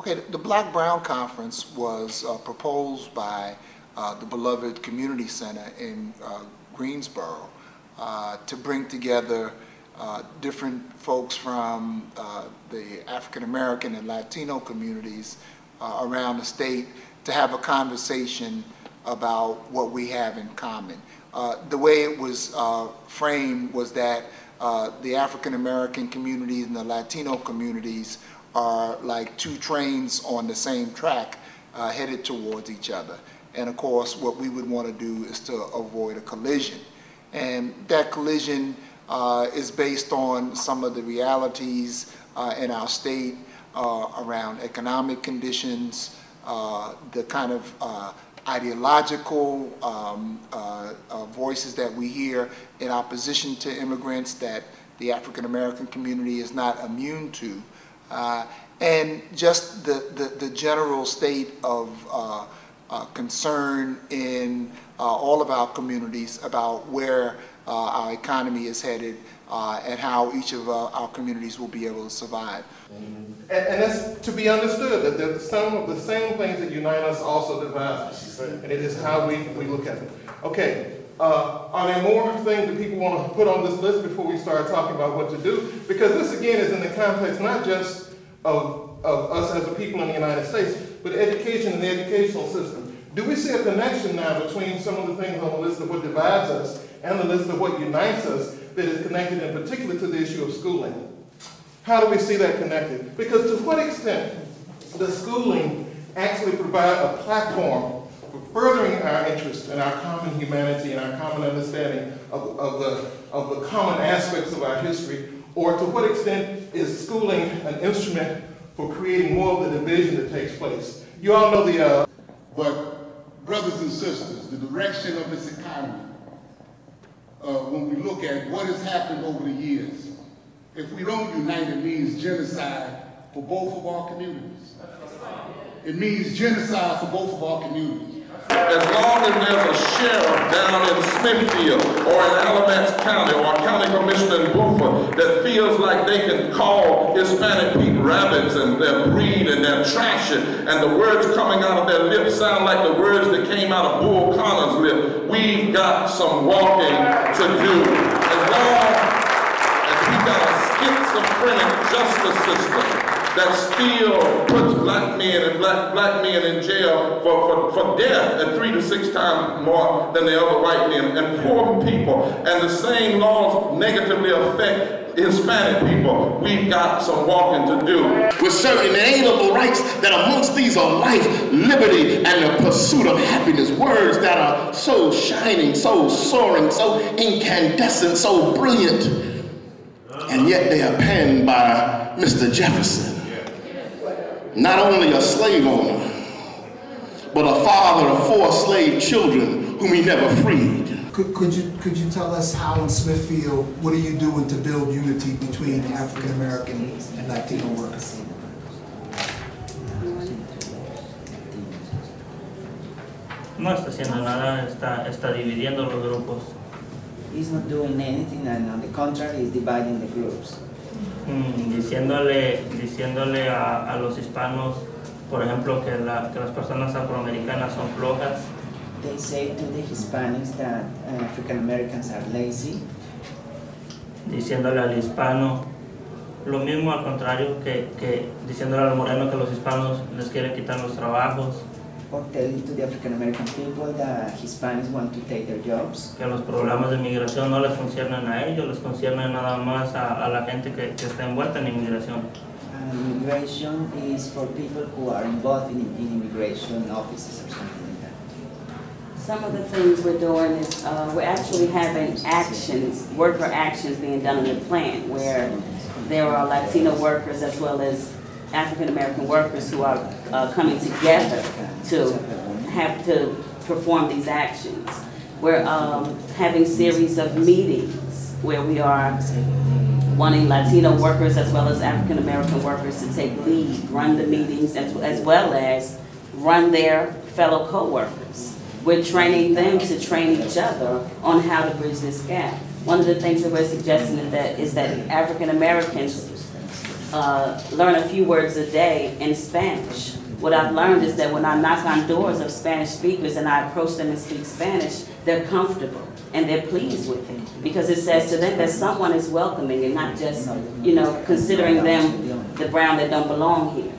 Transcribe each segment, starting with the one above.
Okay, the BlackBrown Conference was proposed by the beloved Community Center in Greensboro to bring together different folks from the African American and Latino communities around the state to have a conversation about what we have in common. The way it was framed was that the African American communities and the Latino communities are like two trains on the same track headed towards each other. And of course, what we would want to do is to avoid a collision. And that collision is based on some of the realities in our state around economic conditions, the kind of ideological voices that we hear in opposition to immigrants that the African American community is not immune to, and just the general state of concern in all of our communities about where our economy is headed and how each of our communities will be able to survive. And that's to be understood, that some of the same things that unite us also divide us. And it is how we look at it. Okay, are there more things that people want to put on this list before we start talking about what to do? Because this again is in the context not just of us as a people in the United States, but education and the educational system. Do we see a connection now between some of the things on the list of what divides us and the list of what unites us that is connected in particular to the issue of schooling? How do we see that connected? Because to what extent does schooling actually provide a platform for furthering our interest in our common humanity and our common understanding of the common aspects of our history? Or to what extent is schooling an instrument for creating more of the division that takes place? You all know the... But brothers and sisters, the direction of this economy, when we look at what has happened over the years, if we don't unite, it means genocide for both of our communities. It means genocide for both of our communities. As long as there's a sheriff down in Smithfield or in Alamance County or a county commissioner in Beaufort that feels like they can call Hispanic people rabbits and their breed and their trash and the words coming out of their lips sound like the words that came out of Bull Connor's lip, we've got some walking to do. As long as we've got a schizophrenic justice system that still puts black men and black men in jail for death at 3 to 6 times more than the other white men, and poor people, and the same laws negatively affect Hispanic people. We've got some walking to do. With certain inalienable rights that amongst these are life, liberty, and the pursuit of happiness. Words that are so shining, so soaring, so incandescent, so brilliant, and yet they are penned by Mr. Jefferson. Not only a slave owner, but a father of 4 slave children whom he never freed. Could you tell us how in Smithfield, what are you doing to build unity between African American and Latino workers? No está haciendo nada, está dividiendo los grupos. He's not doing anything, and on the contrary, he's dividing the groups. Diciéndole a los hispanos, por ejemplo, que las personas afroamericanas son flojas. They say to the Hispanics that African Americans are lazy. Diciéndole al hispano lo mismo, al contrario, que diciéndole al moreno que los hispanos les quieren quitar los trabajos. Or telling to the African American people that Hispanics want to take their jobs. Que los problemas de inmigración no les conciernen a ellos, les conciernen nada más a la gente que está envuelta en inmigración. Immigration is for people who are involved in immigration offices or something like that. Some of the things we're doing is we're actually having actions, worker actions being done in the plant where there are Latino workers as well as African American workers who are coming together to have to perform these actions. We're having series of meetings where we are wanting Latino workers as well as African American workers to take lead, run the meetings, as well as run their fellow co-workers. We're training them to train each other on how to bridge this gap. One of the things that we're suggesting is that African Americans learn a few words a day in Spanish. What I've learned is that when I knock on doors of Spanish speakers and I approach them and speak Spanish, they're comfortable and they're pleased with it because it says to them that someone is welcoming and not just, you know, considering them the brown that don't belong here.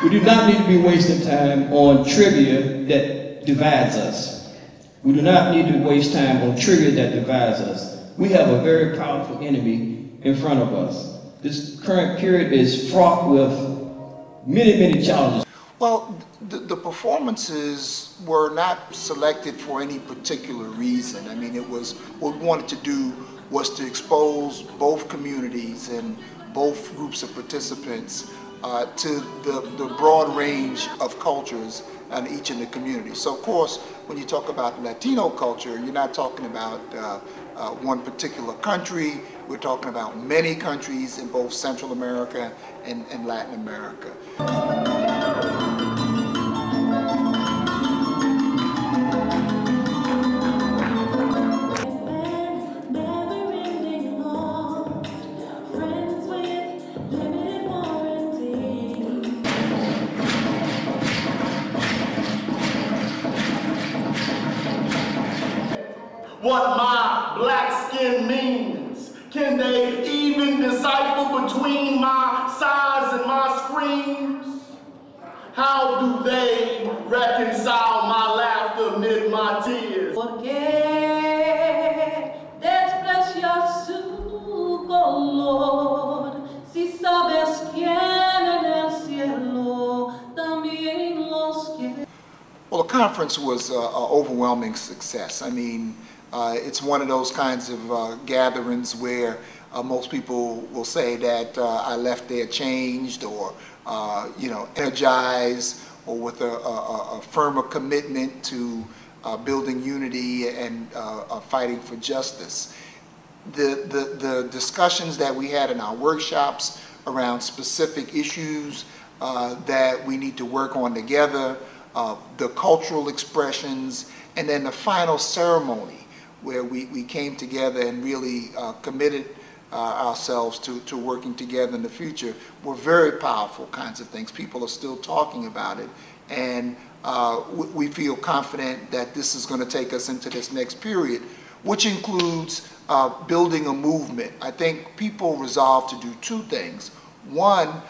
We do not need to be wasting time on trivia that divides us. We do not need to waste time on trivia that divides us. We have a very powerful enemy in front of us. This current period is fraught with many, many challenges. Well, the performances were not selected for any particular reason. I mean, it was, what we wanted to do was to expose both communities and both groups of participants to the broad range of cultures in each of the communities. So of course, when you talk about Latino culture, you're not talking about one particular country. We're talking about many countries in both Central America and Latin America. What my black skin means. Can they even decipher between my sighs and my screams? How do they reconcile my laughter amid my tears? Porque desprecias su color, si sabes quién en el cielo también los quiere. Well, the conference was an overwhelming success. I mean, it's one of those kinds of gatherings where most people will say that I left there changed or, you know, energized or with a firmer commitment to building unity and fighting for justice. The discussions that we had in our workshops around specific issues that we need to work on together, the cultural expressions, and then the final ceremony where we came together and really committed ourselves to working together in the future were very powerful kinds of things. People are still talking about it, and we feel confident that this is going to take us into this next period, which includes building a movement. I think people resolved to do two things. One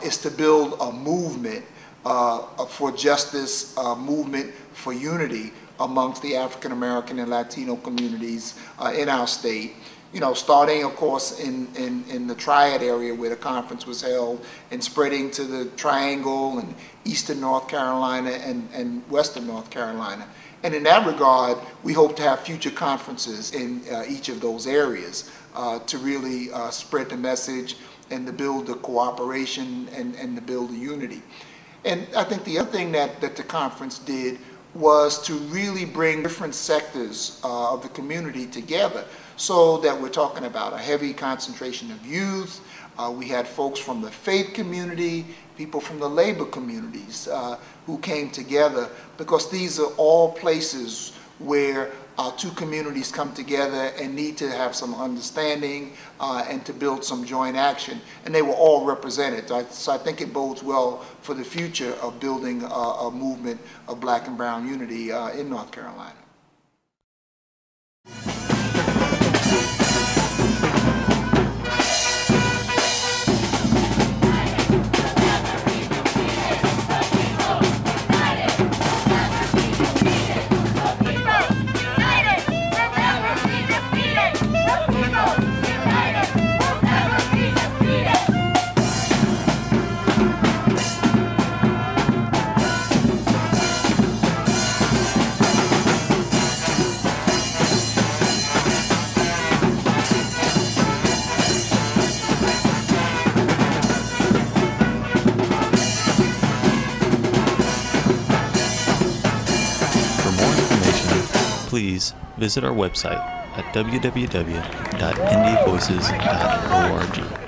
is to build a movement for justice, movement for unity amongst the African American and Latino communities in our state. You know, starting of course in the Triad area where the conference was held and spreading to the Triangle and Eastern North Carolina and Western North Carolina. And in that regard, we hope to have future conferences in each of those areas to really spread the message and to build the cooperation and to build the unity. And I think the other thing that the conference did was to really bring different sectors of the community together, so that we're talking about a heavy concentration of youth. We had folks from the faith community, people from the labor communities who came together, because these are all places where our two communities come together and need to have some understanding and to build some joint action. And they were all represented. So I think it bodes well for the future of building a movement of black and brown unity in North Carolina. Please visit our website at www.indievoices.org.